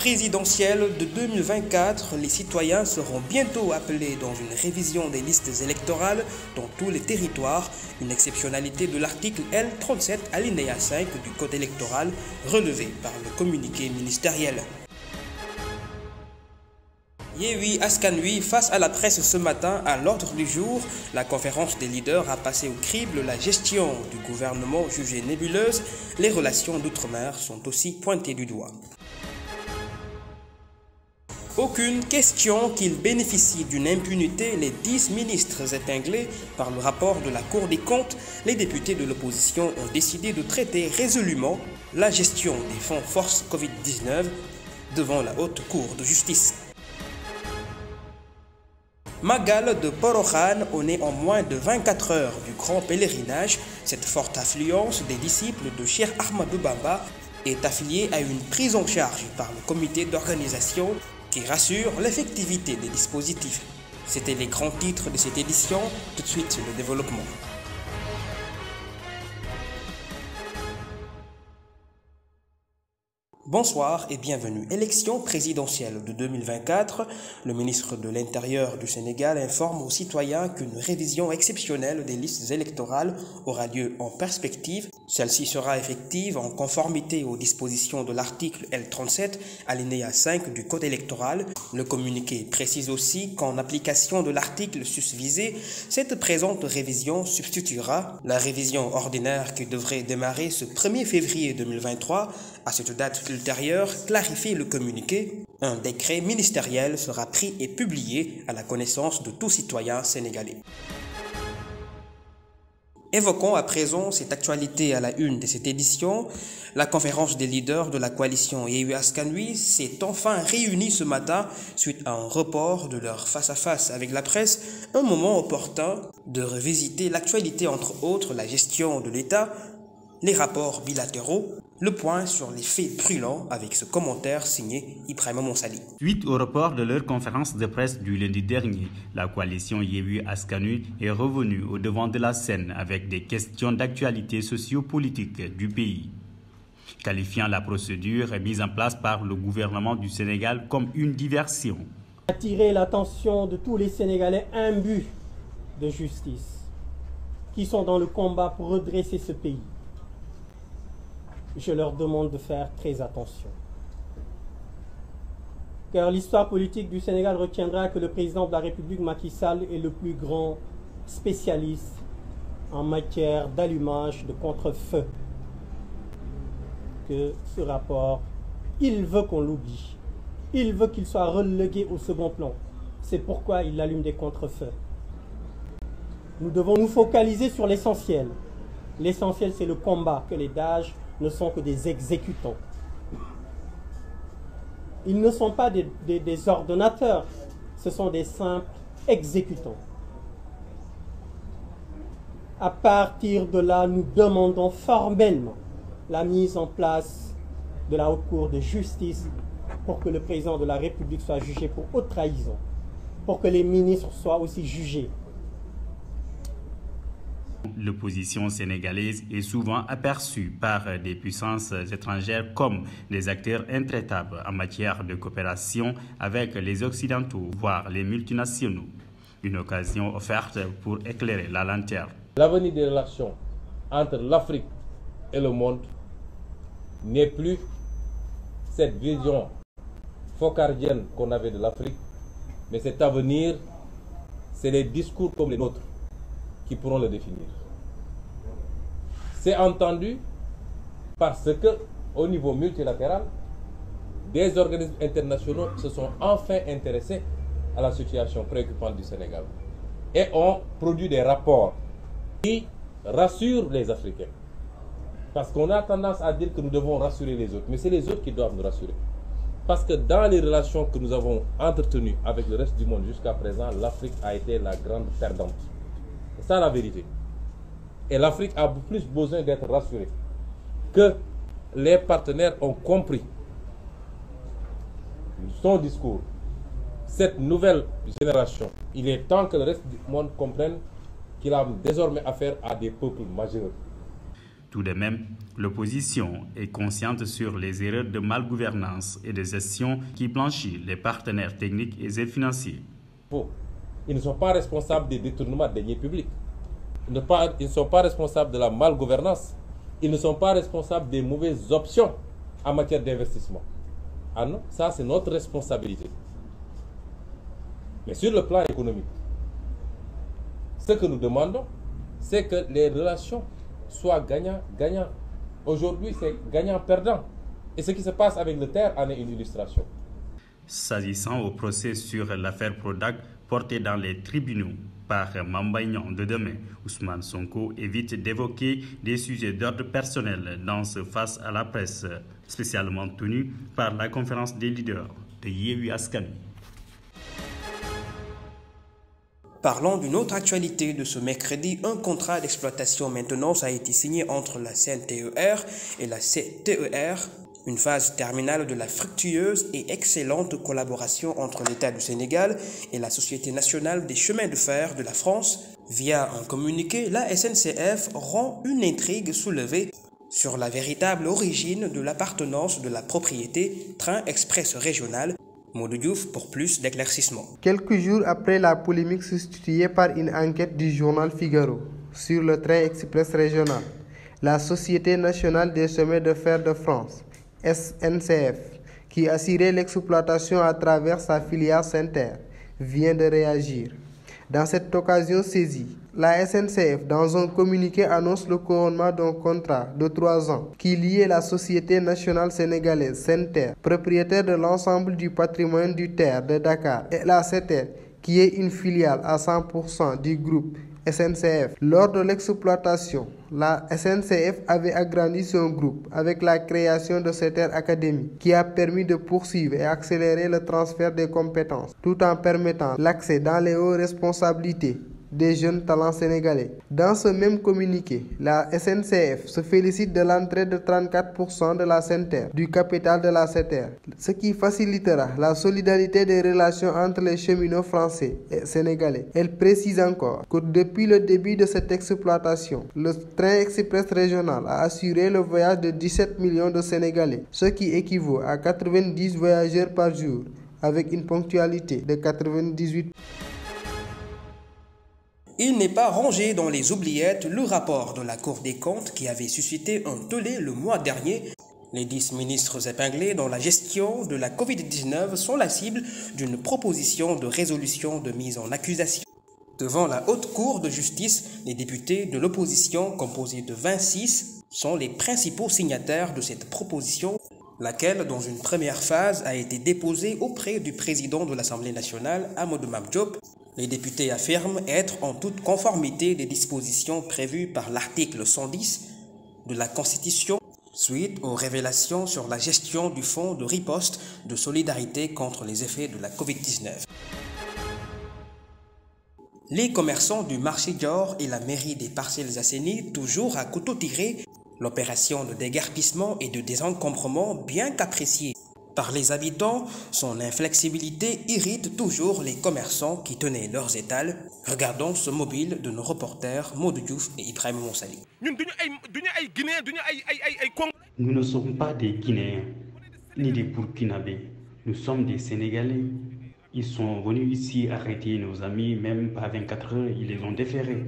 Présidentielle de 2024, les citoyens seront bientôt appelés dans une révision des listes électorales dans tous les territoires, une exceptionnalité de l'article L37 alinéa 5 du Code électoral relevé par le communiqué ministériel. Yewwi Askan Wi face à la presse ce matin à l'ordre du jour, la conférence des leaders a passé au crible la gestion du gouvernement jugée nébuleuse. Les relations d'outre-mer sont aussi pointées du doigt. Aucune question qu'ils bénéficient d'une impunité. Les 10 ministres épinglés par le rapport de la Cour des comptes, les députés de l'opposition ont décidé de traiter résolument la gestion des fonds force Covid-19 devant la Haute Cour de justice. Magal de Porokhane, on est en moins de 24 heures du grand pèlerinage. Cette forte affluence des disciples de Cheikh Ahmadou Bamba est affiliée à une prise en charge par le comité d'organisation qui rassure l'effectivité des dispositifs. C'était les grands titres de cette édition. Tout de suite, le développement. Bonsoir et bienvenue. Élection présidentielle de 2024. Le ministre de l'Intérieur du Sénégal informe aux citoyens qu'une révision exceptionnelle des listes électorales aura lieu en perspective. Celle-ci sera effective en conformité aux dispositions de l'article L37, alinéa 5 du Code électoral. Le communiqué précise aussi qu'en application de l'article susvisé, cette présente révision substituera la révision ordinaire qui devrait démarrer ce 1er février 2023. À cette date ultérieure, clarifie le communiqué, un décret ministériel sera pris et publié à la connaissance de tout citoyen sénégalais. Évoquons à présent cette actualité à la une de cette édition. La conférence des leaders de la coalition Yewwi Askan Wi s'est enfin réunie ce matin suite à un report de leur face-à-face avec la presse, un moment opportun de revisiter l'actualité, entre autres la gestion de l'État, les rapports bilatéraux, le point sur les faits brûlants avec ce commentaire signé Ibrahima Monsali. Suite au report de leur conférence de presse du lundi dernier, la coalition Yewwi Askan Wi est revenue au devant de la scène avec des questions d'actualité socio-politique du pays, qualifiant la procédure mise en place par le gouvernement du Sénégal comme une diversion. Attirer l'attention de tous les Sénégalais imbus de justice qui sont dans le combat pour redresser ce pays. Je leur demande de faire très attention. Car l'histoire politique du Sénégal retiendra que le président de la République, Macky Sall, est le plus grand spécialiste en matière d'allumage de contre-feu. Que ce rapport, il veut qu'on l'oublie. Il veut qu'il soit relégué au second plan. C'est pourquoi il allume des contre-feux. Nous devons nous focaliser sur l'essentiel. L'essentiel, c'est le combat, que les DAGE ne sont que des exécutants. Ils ne sont pas des ordonnateurs, ce sont des simples exécutants. À partir de là, nous demandons formellement la mise en place de la Haute Cour de justice pour que le président de la République soit jugé pour haute trahison, pour que les ministres soient aussi jugés. L'opposition sénégalaise est souvent aperçue par des puissances étrangères comme des acteurs intraitables en matière de coopération avec les Occidentaux, voire les multinationaux. Une occasion offerte pour éclairer la lanterne. L'avenir des relations entre l'Afrique et le monde n'est plus cette vision focardienne qu'on avait de l'Afrique, mais cet avenir, c'est les discours comme les nôtres qui pourront le définir. C'est entendu parce que, au niveau multilatéral, des organismes internationaux se sont enfin intéressés à la situation préoccupante du Sénégal et ont produit des rapports qui rassurent les Africains. Parce qu'on a tendance à dire que nous devons rassurer les autres, mais c'est les autres qui doivent nous rassurer. Parce que dans les relations que nous avons entretenues avec le reste du monde jusqu'à présent, l'Afrique a été la grande perdante. C'est ça la vérité. Et l'Afrique a plus besoin d'être rassurée que les partenaires ont compris son discours. Cette nouvelle génération, il est temps que le reste du monde comprenne qu'il a désormais affaire à des peuples majeurs. Tout de même, l'opposition est consciente sur les erreurs de malgouvernance et de gestion qui blanchissent les partenaires techniques et financiers. Ils ne sont pas responsables des détournements de deniers publics. Ils ne sont pas responsables de la malgouvernance. Ils ne sont pas responsables des mauvaises options en matière d'investissement. Ah non, ça c'est notre responsabilité. Mais sur le plan économique, ce que nous demandons, c'est que les relations soient gagnant-gagnant. Aujourd'hui, c'est gagnant-perdant. Et ce qui se passe avec le TER en est une illustration. S'agissant au procès sur l'affaire Prodac porté dans les tribunaux par Mame Mbaye Niang de demain, Ousmane Sonko évite d'évoquer des sujets d'ordre personnel dans ce face à la presse, spécialement tenu par la conférence des leaders de Yewwi Askan Wi. Parlons d'une autre actualité de ce mercredi. Un contrat d'exploitation maintenance a été signé entre la CNTER et la CTER, une phase terminale de la fructueuse et excellente collaboration entre l'État du Sénégal et la Société nationale des chemins de fer de la France. Via un communiqué, la SNCF rend une intrigue soulevée sur la véritable origine de l'appartenance de la propriété Train Express Régional. Modou Diouf pour plus d'éclaircissements. Quelques jours après la polémique substituée par une enquête du journal Figaro sur le train express régional, la Société nationale des chemins de fer de France, SNCF, qui assurait l'exploitation à travers sa filiale Saint-Air, vient de réagir. Dans cette occasion saisie, la SNCF, dans un communiqué, annonce le couronnement d'un contrat de 3 ans qui liait la Société nationale sénégalaise Saint-Air, propriétaire de l'ensemble du patrimoine du TER de Dakar, et la CTR, qui est une filiale à 100% du groupe SNCF. Lors de l'exploitation, la SNCF avait agrandi son groupe avec la création de cette académie qui a permis de poursuivre et accélérer le transfert des compétences tout en permettant l'accès dans les hautes responsabilités des jeunes talents sénégalais. Dans ce même communiqué, la SNCF se félicite de l'entrée de 34% de la CNTR du capital de la CTR, ce qui facilitera la solidarité des relations entre les cheminots français et sénégalais. Elle précise encore que depuis le début de cette exploitation, le train express régional a assuré le voyage de 17 millions de Sénégalais, ce qui équivaut à 90 voyageurs par jour, avec une ponctualité de 98%. Il n'est pas rangé dans les oubliettes le rapport de la Cour des comptes qui avait suscité un tollé le mois dernier. Les 10 ministres épinglés dans la gestion de la Covid-19 sont la cible d'une proposition de résolution de mise en accusation. Devant la Haute Cour de justice, les députés de l'opposition, composés de 26, sont les principaux signataires de cette proposition, laquelle, dans une première phase, a été déposée auprès du président de l'Assemblée nationale, Amadou Mame Diop. Les députés affirment être en toute conformité des dispositions prévues par l'article 110 de la Constitution suite aux révélations sur la gestion du fonds de riposte de solidarité contre les effets de la Covid-19. Les commerçants du marché Dior et la mairie des Parcelles Assainies, toujours à couteau tiré, l'opération de déguerpissement et de désencombrement, bien qu'appréciée par les habitants, son inflexibilité irrite toujours les commerçants qui tenaient leurs étals. Regardons ce mobile de nos reporters Modou Diouf et Ibrahima Moussali. Nous ne sommes pas des Guinéens, ni des Burkinabés. Nous sommes des Sénégalais. Ils sont venus ici arrêter nos amis, même pas 24 heures, ils les ont déférés.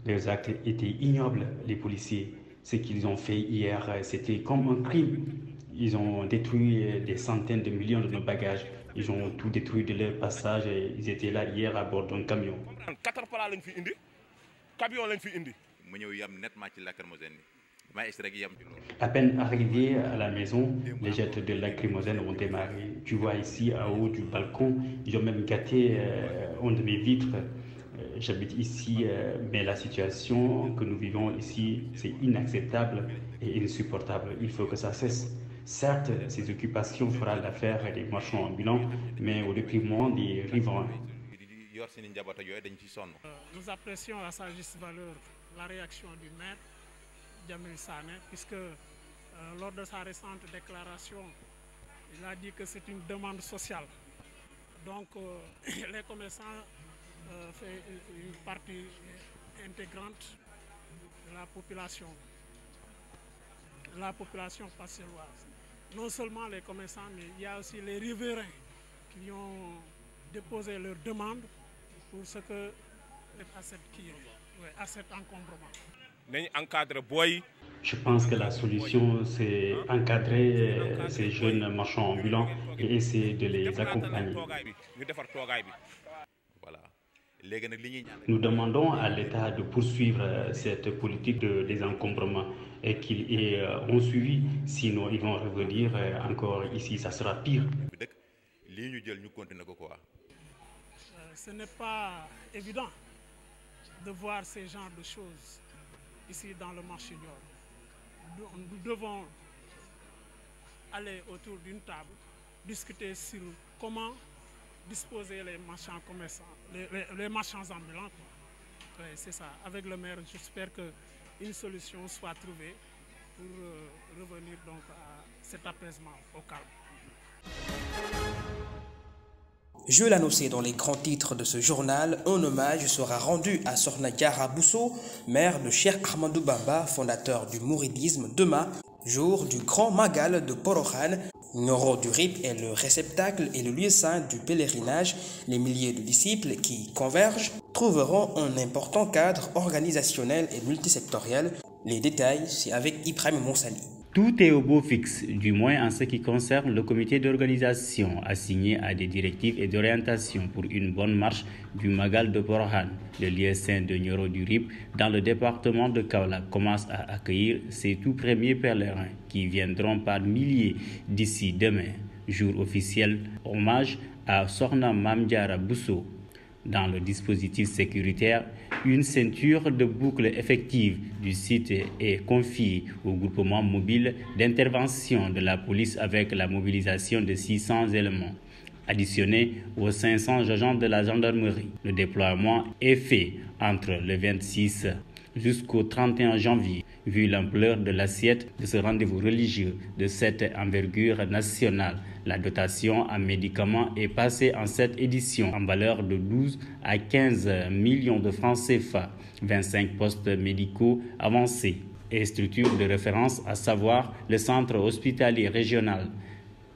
Leurs actes étaient ignobles, les policiers. Ce qu'ils ont fait hier, c'était comme un crime. Ils ont détruit des centaines de millions de nos bagages. Ils ont tout détruit de leur passage. Ils étaient là hier à bord d'un camion. À peine arrivés à la maison, les jets de lacrymogène ont démarré. Tu vois ici, en haut du balcon, ils ont même gâté une de mes vitres. J'habite ici, mais la situation que nous vivons ici, c'est inacceptable et insupportable. Il faut que ça cesse. Certes, ces occupations feront l'affaire des marchands ambulants, mais au détriment des riverains. Nous apprécions à sa juste valeur la réaction du maire, Djamil Sané, puisque lors de sa récente déclaration, il a dit que c'est une demande sociale. Donc les commerçants font une partie intégrante de la population. la population passelloise. Non seulement les commerçants, mais il y a aussi les riverains qui ont déposé leurs demandes pour ce que à cet encombrement. Je pense que la solution, c'est encadrer ces jeunes marchands ambulants et essayer de les accompagner. Nous demandons à l'État de poursuivre cette politique de désencombrement et qu'ils ont suivi, sinon ils vont revenir encore ici, ça sera pire. Ce n'est pas évident de voir ces genres de choses ici dans le marché Nioro. Nous devons aller autour d'une table, discuter sur comment disposer les marchands commerçants, les marchands ambulants. Oui, c'est ça. Avec le maire, j'espère qu'une solution soit trouvée pour revenir donc à cet apaisement au calme. Je l'annonçais dans les grands titres de ce journal, un hommage sera rendu à Sokhna Diarra Bousso, mère de Cheikh Ahmadou Bamba, fondateur du mouridisme, demain, jour du grand Magal de Porokhane. Nioro du Rip est le réceptacle et le lieu saint du pèlerinage. Les milliers de disciples qui convergent trouveront un important cadre organisationnel et multisectoriel. Les détails, c'est avec Ibrahim Monsali. Tout est au beau fixe, du moins en ce qui concerne le comité d'organisation assigné à des directives et d'orientation pour une bonne marche du Magal de Porokhane. Le lieu saint de Nioro du Rip, dans le département de Kaolack, commence à accueillir ses tout premiers pèlerins qui viendront par milliers d'ici demain. Jour officiel, hommage à Sokhna Mame Diarra Bousso. Dans le dispositif sécuritaire, une ceinture de boucle effective du site est confiée au groupement mobile d'intervention de la police avec la mobilisation de 600 éléments, additionnés aux 500 agents de la gendarmerie. Le déploiement est fait entre le 26 jusqu'au 31 janvier. Vu l'ampleur de l'assiette de ce rendez-vous religieux de cette envergure nationale, la dotation en médicaments est passée en cette édition en valeur de 12 à 15 millions de francs CFA, 25 postes médicaux avancés et structures de référence, à savoir le centre hospitalier régional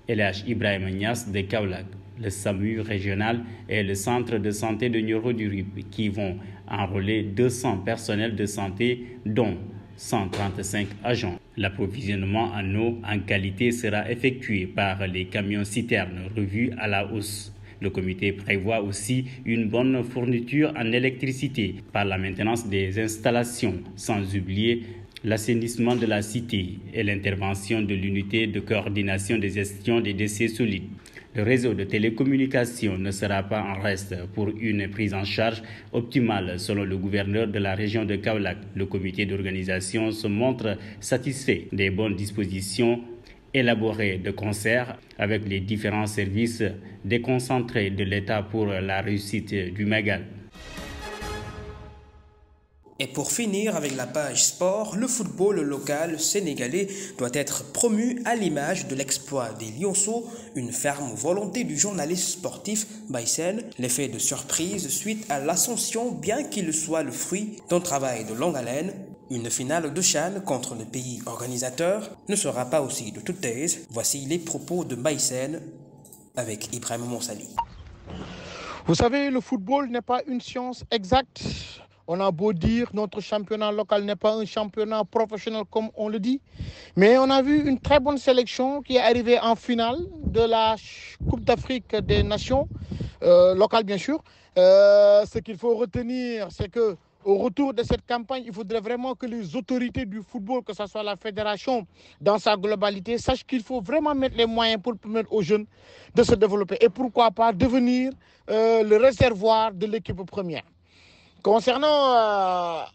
El Hadj Ibrahima Niass de Kaolack, le SAMU régional et le centre de santé de Nioro du Rip, qui vont enrôler 200 personnels de santé, dont 135 agents. L'approvisionnement en eau en qualité sera effectué par les camions-citernes revus à la hausse. Le comité prévoit aussi une bonne fourniture en électricité par la maintenance des installations, sans oublier l'assainissement de la cité et l'intervention de l'unité de coordination de gestion des déchets solides. Le réseau de télécommunications ne sera pas en reste pour une prise en charge optimale selon le gouverneur de la région de Kaolack. Le comité d'organisation se montre satisfait des bonnes dispositions élaborées de concert avec les différents services déconcentrés de l'État pour la réussite du Magal. Et pour finir avec la page sport, le football local sénégalais doit être promu à l'image de l'exploit des Lionceaux, une ferme volonté du journaliste sportif Mbaye. L'effet de surprise suite à l'ascension, bien qu'il soit le fruit d'un travail de longue haleine. Une finale de CHAN contre le pays organisateur ne sera pas aussi de toute aise. Voici les propos de Mbaye avec Ibrahim Monsali. Vous savez, le football n'est pas une science exacte. On a beau dire notre championnat local n'est pas un championnat professionnel comme on le dit, mais on a vu une très bonne sélection qui est arrivée en finale de la Coupe d'Afrique des Nations, locale bien sûr. Ce qu'il faut retenir, c'est que au retour de cette campagne, il faudrait vraiment que les autorités du football, que ce soit la fédération dans sa globalité, sachent qu'il faut vraiment mettre les moyens pour permettre aux jeunes de se développer et pourquoi pas devenir le réservoir de l'équipe première. Concernant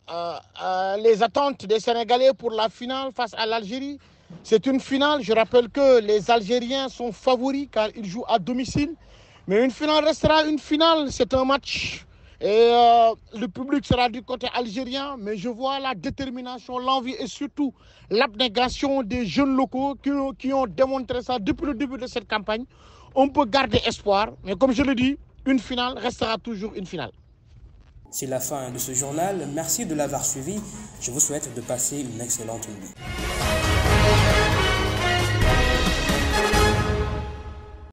les attentes des Sénégalais pour la finale face à l'Algérie, c'est une finale. Je rappelle que les Algériens sont favoris car ils jouent à domicile. Mais une finale restera une finale, c'est un match. Et le public sera du côté algérien, mais je vois la détermination, l'envie et surtout l'abnégation des jeunes locaux qui ont démontré ça depuis le début de cette campagne. On peut garder espoir, mais comme je le dis, une finale restera toujours une finale. C'est la fin de ce journal. Merci de l'avoir suivi. Je vous souhaite de passer une excellente nuit. Sénégal.